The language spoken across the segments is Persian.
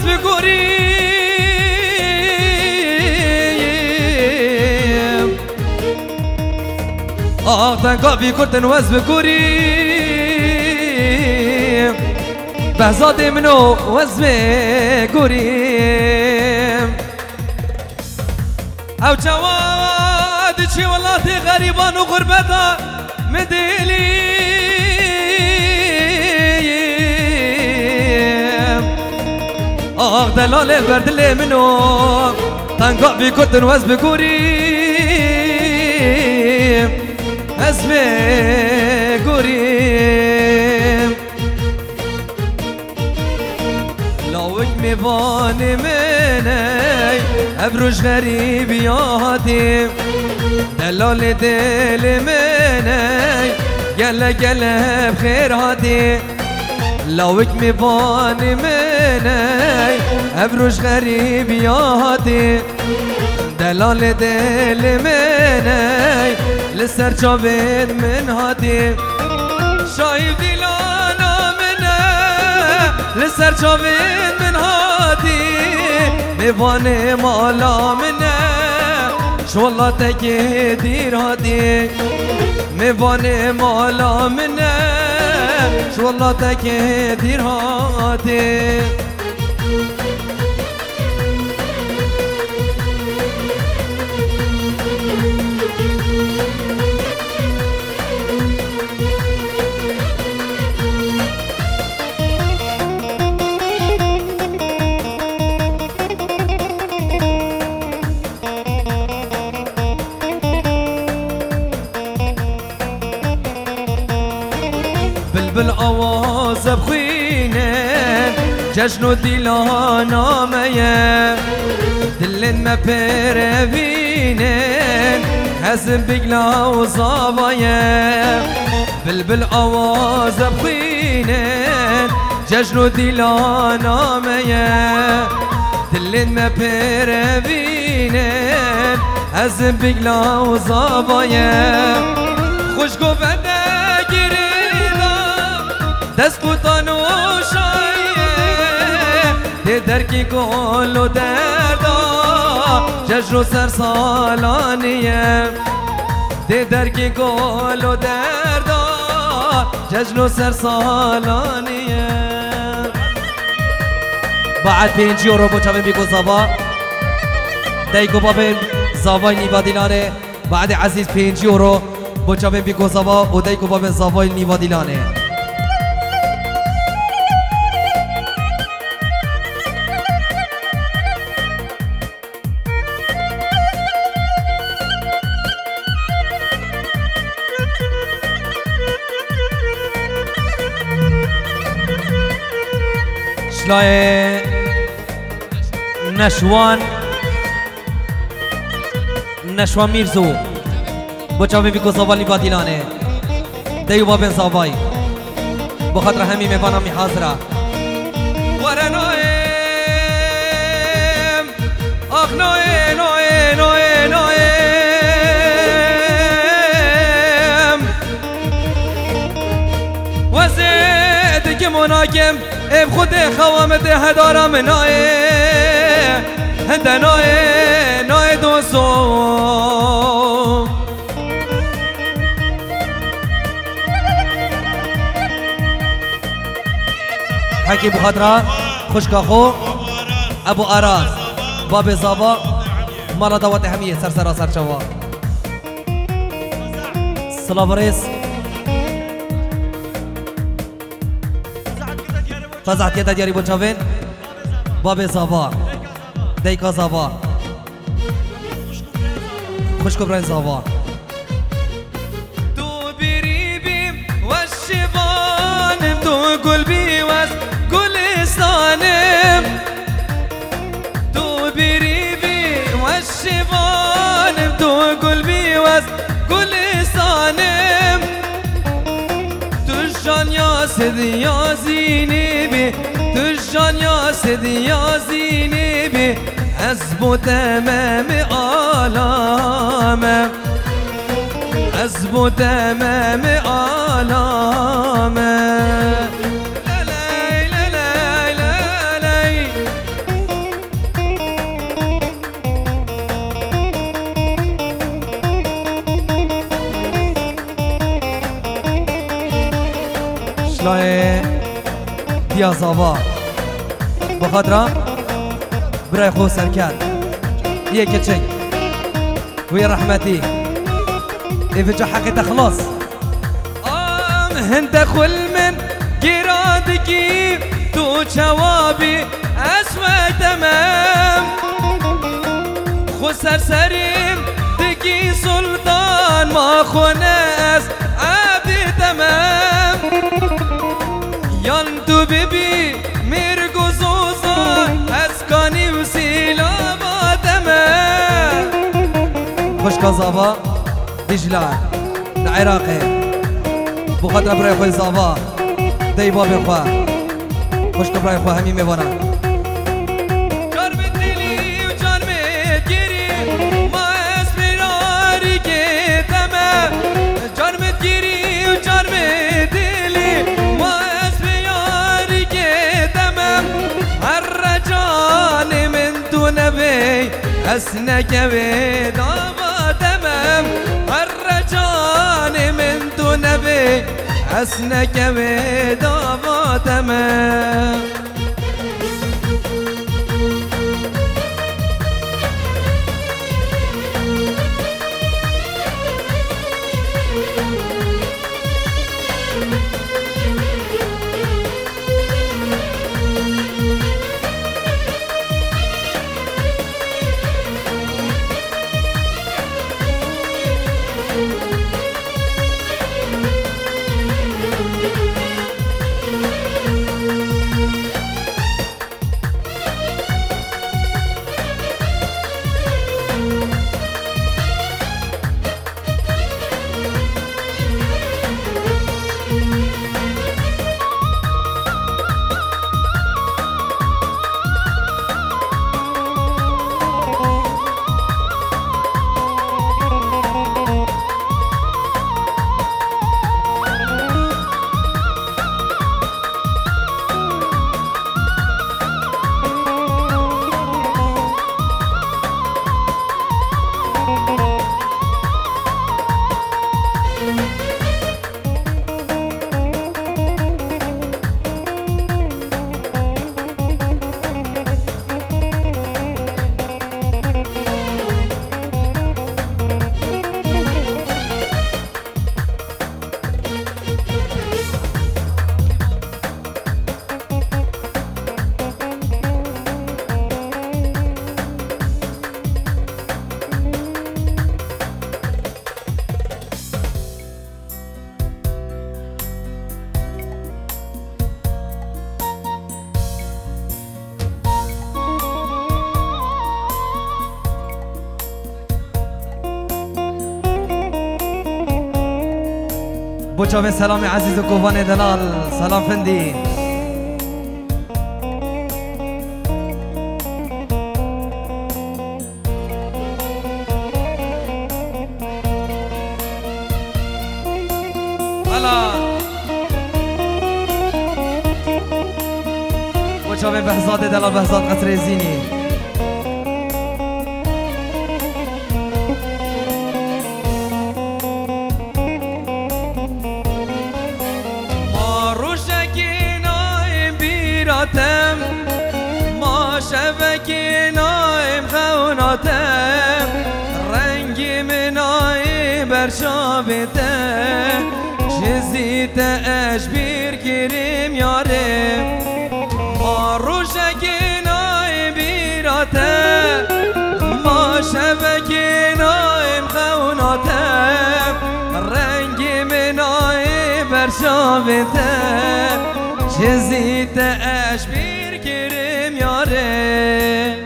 بگوریم آختن کافی کردن وز بگوریم بهزاد منو وز بگوریم او جواد چی والله غریبان و غربتا مدلیم آخ دلال بردل منو تنگا بی کردن وز بگوریم از بگوریم لاوک میوان منی ابروش غریب یادیم دلال دل منی گله گله بخیر هادی لاوک میوان منی ابروش غریب یادی دلال دل منی لسر جاوید من هادی شاید دیلانا منه لسر جاوید من هادی میوان مالا منه شوالله تکی دیر هادی میوان مالا منه شوالله تکی دیر هادی بالآواز بخوینن جشن و دیلانا میه دلن ما پروینن حزن بگلا و زابایه بالآواز بخوینن جشن و دیلانا میه دلن ما پروینن حزن بگلا و زابایه خوشگو بده دست بوتان و شایه درکی کل و دردا جشن و سرسالانیه درکی کل و دردا جشن و سرسالانیه بعد 5 یورو بچاوه بیگو زابا دیگو بابن زاوای نیوادیلانه بعد عزیز 5 یورو بچاوه بیگو زابا و دیگو بابن زاوای نیوادیلانه شلای نشوان میرزو بچاوه بیگو زاوالی بادیلانه دیو بابن زاوای بخاطر همین میوانا می حاضره ورنایم آخ نایم وزید که مناکم ام خود خوامت هدارم نایه هند نایه دوستو حکی بخاطره خوشکاخو ابو آراز باب زابا مالا دوات همیه سرسرا سرچوا سلام رئیس فزعت كده دياري بوچاوين باب زابا ديكا زابا خوش كبرين زابا تو بريبي والشبانم تو قلبي واس قلستانم تو بريبي والشبانم تو قلبي واس قلستانم تشان يا سيدي يا زينبي تشان يا سيدي يا زينبي حسب تمام آلامه حسب تمام آلامه ماشلای دیازاوا بخاطر برای خو سرکت یک چنگ وی رحمتی ایفجا حقی تخلص هند خل من گرادگی تو جوابی اسوه تمام خو سرسریم دگی سلطان ما خونس عبی تمام یان تو ببی مرگو زوزان اسکانی و سیلا با تمام خوش کازابا دجلان العراقي بخاطر برای خوی زابا دی باب خواه خوش که برای خواه همی میوانا جان می دلی و جان می گیری ما اسپراری که تمام جان می گیری و جان می دلی ما اسپراری که تمام هر جان من تو نبی اسنک و داما تمام هر جان من تو نبی اسنک و داما تمام بوچاوه سلام عزیز و کوفان دلال سلام فندی بوچاوه بهزاد دلال بهزاد قصر زینی ما شبکی نایم خوناتم رنگی منای برشابتم جزیت اشبیر کریم یارم ما روشکی نایم بیراتم ما شبکی نایم خوناتم رنگی منای برشابتم جزیت اشبیر کریم یاره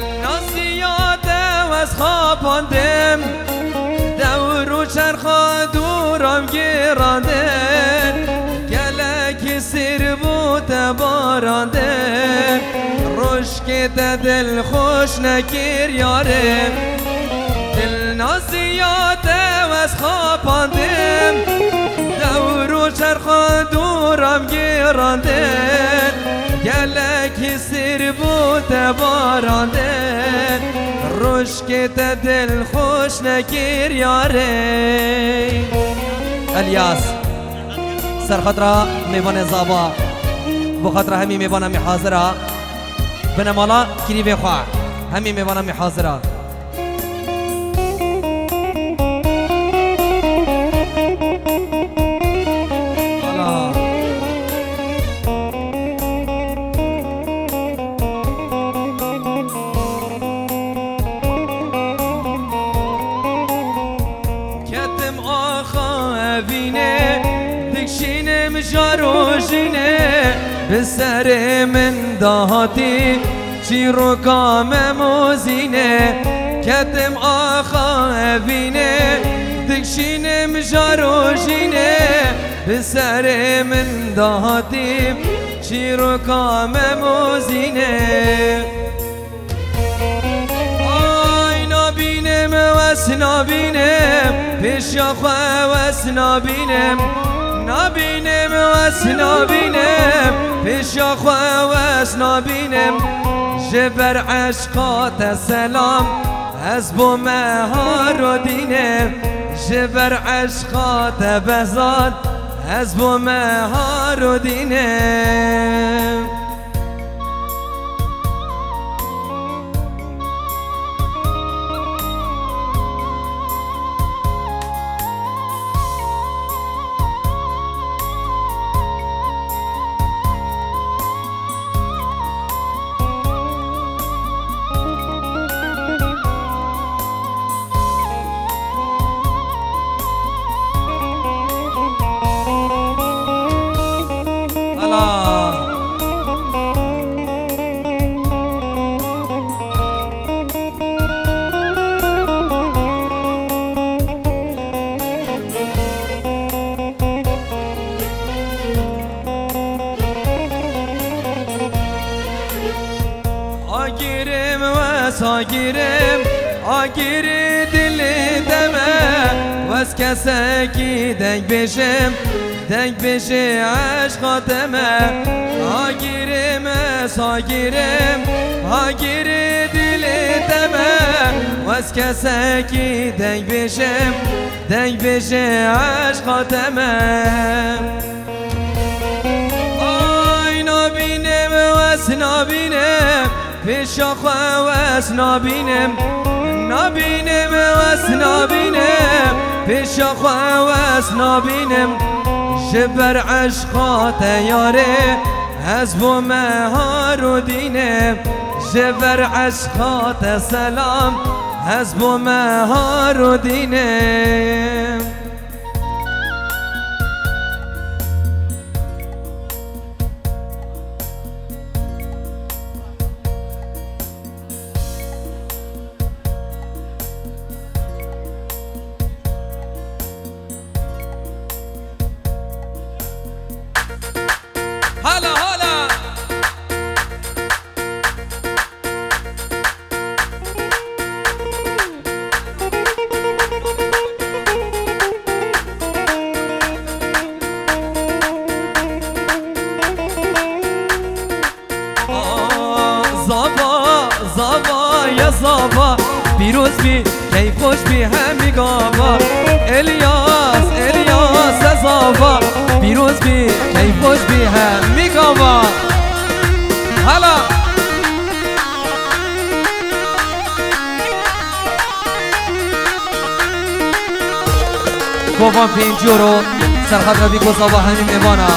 الناسیات و از خواباندم دور و چرخا دورم گرانده گلک سر بود بارانده رشک دل خوش نکر یاره دل نازیاده و از خوابانده گراندم دور و چرخ دورم گراندن گلکی سر بود باراندن رشکت دل خوش نگیر یاره الیاس سر خطره میوان زابا بو خطره همی میوانم می حاضره بنمالا کری بخواه همی میوانم می حاضره جاروجینه به سر من دهاتی چی رو کام موزینه کتم آخا بینه دکشینم جاروجینه به سر من دهاتی چی رو کام موزینه آی نبینم وس نبینم پیش خواه وس نبینم نبینم وس نبینم پیش خواه وس نبینم جبر عشقات سلام از بو مهار و دینم جبر عشقات بزاد از بو مهار و دینم آگیرم آگیر دل دمه وز کسکی دنگ بشه عشقاتمه آگیرم آگیرم آگیر دل دمه وز کسکی دنگ بشه عشقاتمه آی نبینم وز نبینم پیش خواه وس نبینم نبینم وس نبینم پیش خواه وس نبینم جبر عشقات یاره از بو مهار و دینم جبر عشقات سلام از بو مهار و دینم هلا هلا زابا یا زابا پیروز بی کیف خوش بی همی گابا الیاس زابا پیروز بی کیف خوش بی همی گابا هلا گوان 5 یورو سرخط روی گذابا همین میوانا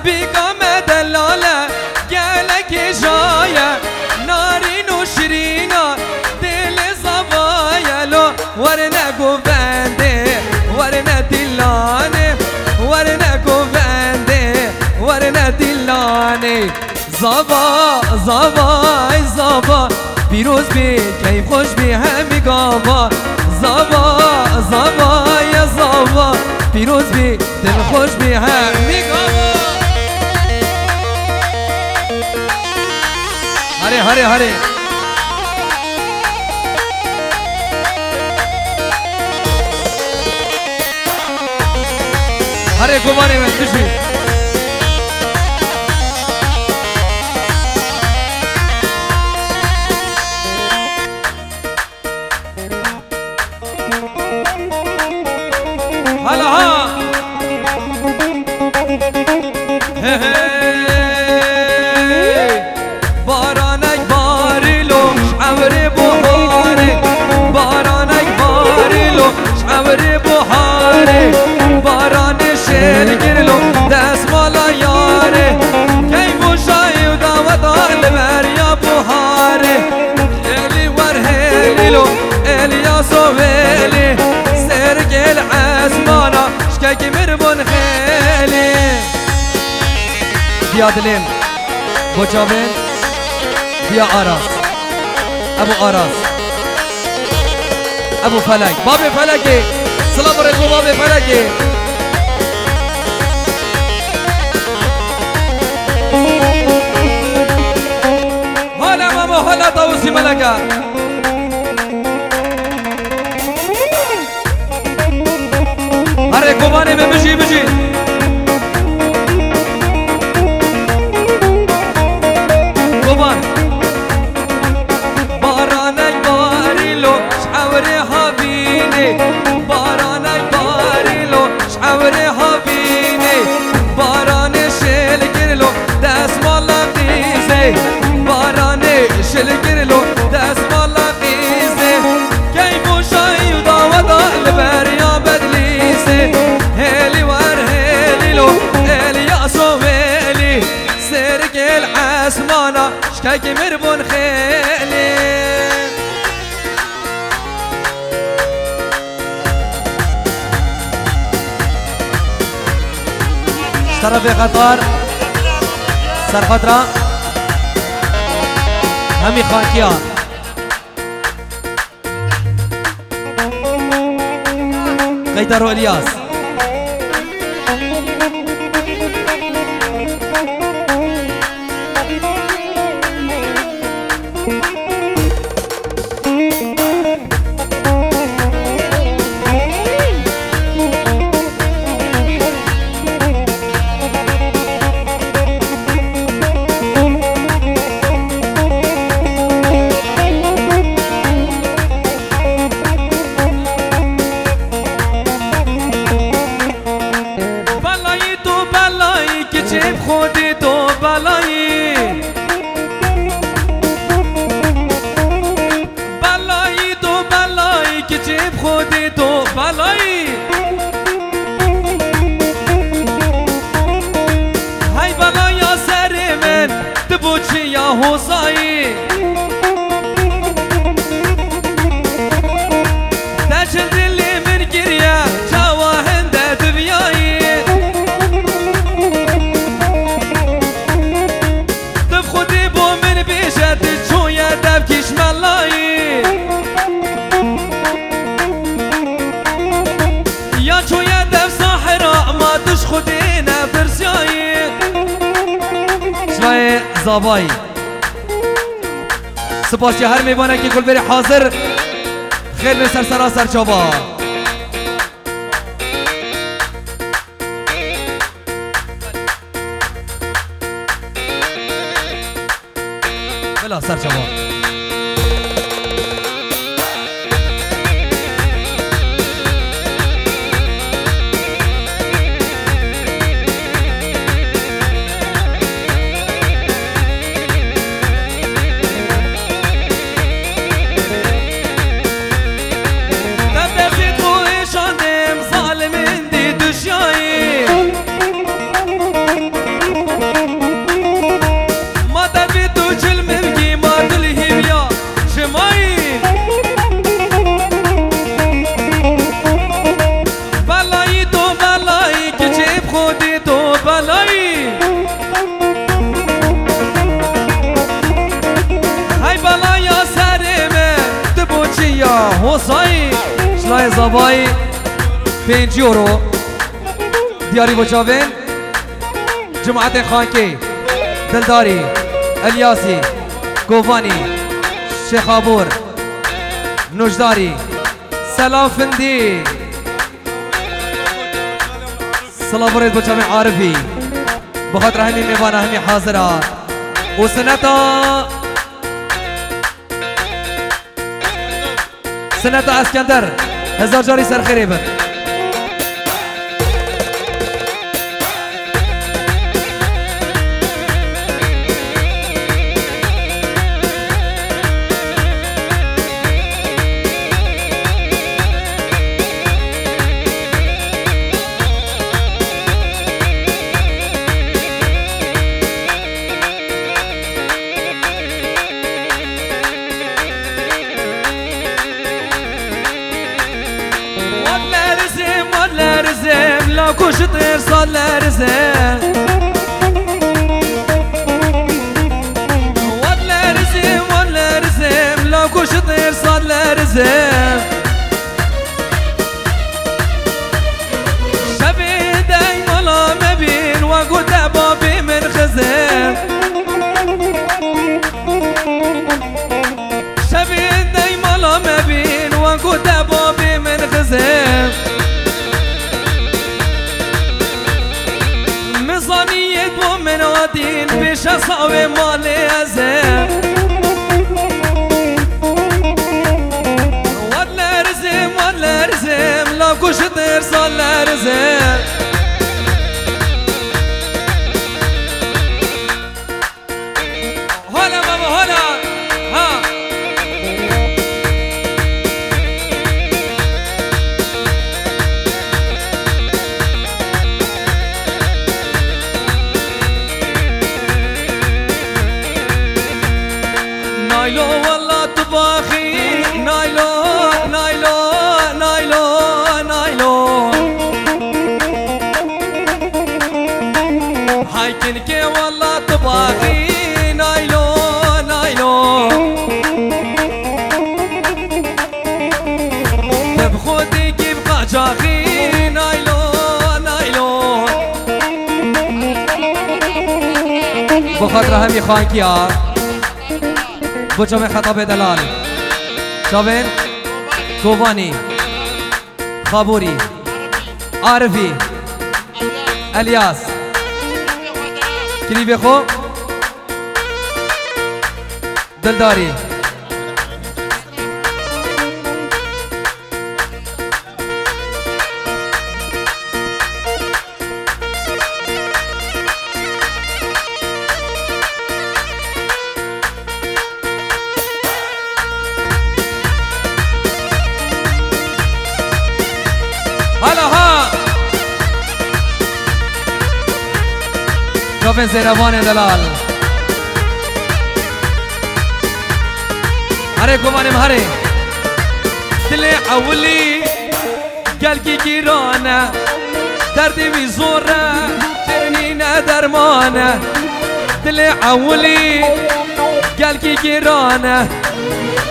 بیگم دلاله گلک جایه نارین و شیرینا دل زوایلو ورنه گوونده ورنه دلانه ورنه گوونده ورنه دلانه زابا پیروز بی کیف خوش بی همی گاوا زابا یا زابا پیروز بی دل خوش بی همی گاوا هره هره هره هره گوانه من کشی هلا ها بارانک باریلو شعور بحاره بارانک باریلو شعور بحاره باران شل گرلو دست مالا یاره کیف و شای و دعوت آل بریا بحاره الی ور هلیلو الیاس و ویلی سرگل عزمانا شکاکی مربون خیلی بیا دلیم بجابن بیا آراس ابو آراس ابو فلک باب فلکی سلام علیکم باب فلکی حالا ماما حالا طاوسی ملکه هره کوبانه به بجی بجی کوبان بارانک باریلو شعوره ها بینه بارانک باریلو شعوره ها بینه باران شل گرلو دست مالا قیزه باران شل گرلو دست مالا قیزه کیف و شایی و دعوت آل بریا بدلیزه هلی ور هلیلو الیاس و ویلی سرگل عسمانا شکاکی مربون خیلی طرف قطار سر خطرة همي خانكيا قيدر الياس خودی تو بلایی بلایی تو بلایی که جیب خودی تو بلایی های بلایا سر من دبوچی یا حسایی دشن دلی من گریه جواهنده دبیایی یا چویا دف ساحرا ما دش خودینا فرسیایی شلای زابایی سپاسی هر میبانه که کل بری حاضر خیل به سرسرا سرچابا بلا سرچابا حسایی شلای زبایی 5 یورو دیاری بچاوین جماعت خانکی دلداری الیاسی گوفانی شیخابور نوجداری سلام فندی سلام برید بچاوین عارفی بخاطر همین میوان همین حاضرات و سنتا اسکندر هزار جاری سرخیری بر كوش طير صار لرزم ولا رزم لو كوش طير صار لرزم شبي دايما لا مبين وقلت بابي من خزم شبي دايما لا مبين وقلت بابي من خزم من عادين بيش أصعب مالي أزم ولا رزم لو كوش طير صار لرزم هلا بابا هلا ها نايلو والله طباخي نايلو هاي كنكي والله طباخي نايلو تبخدي كيف قاجاخي نايلو بخاطر همي خانكي ها بچه خطاب دلال شاوین کووانی خابوری عارفی الیاس کلیبی خو دلداری هلا ها شوفين زينبان دلال هري كمان هري دلي حولي قلبي جيرانه دردي بزوره جرنينا درمانه دلي حولي قلبي جيرانه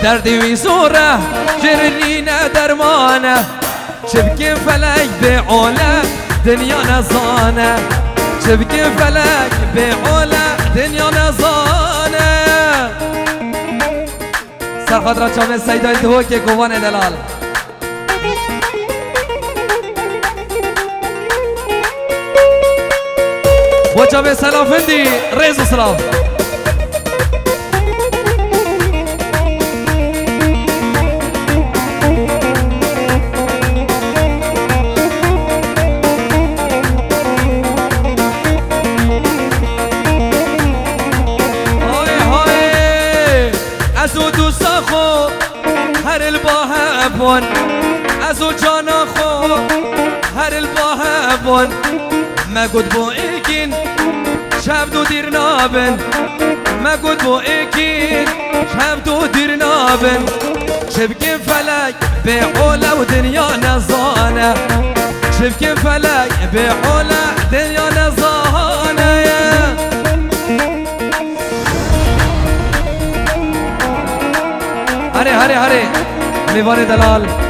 دردي بزوره جرنينا درمانه شبكي فلك بعوله دنيا نزانه شبكي فلك بعوله دنيا نزانه سر خاطر چامه سیدای دو که گوان دلال با چامه سلام فندی ریز و سلام هر الباه ابون ازو جانا خو هر الباه ابون ما قد بو ايكين شاب دو دير نابن ما قد بو ايكين شاب دو دير نابن شبكين فلك بعوله ودنيا نزانه شبكين فلك بعوله دنيا نزانه هري هري هري میوان دلال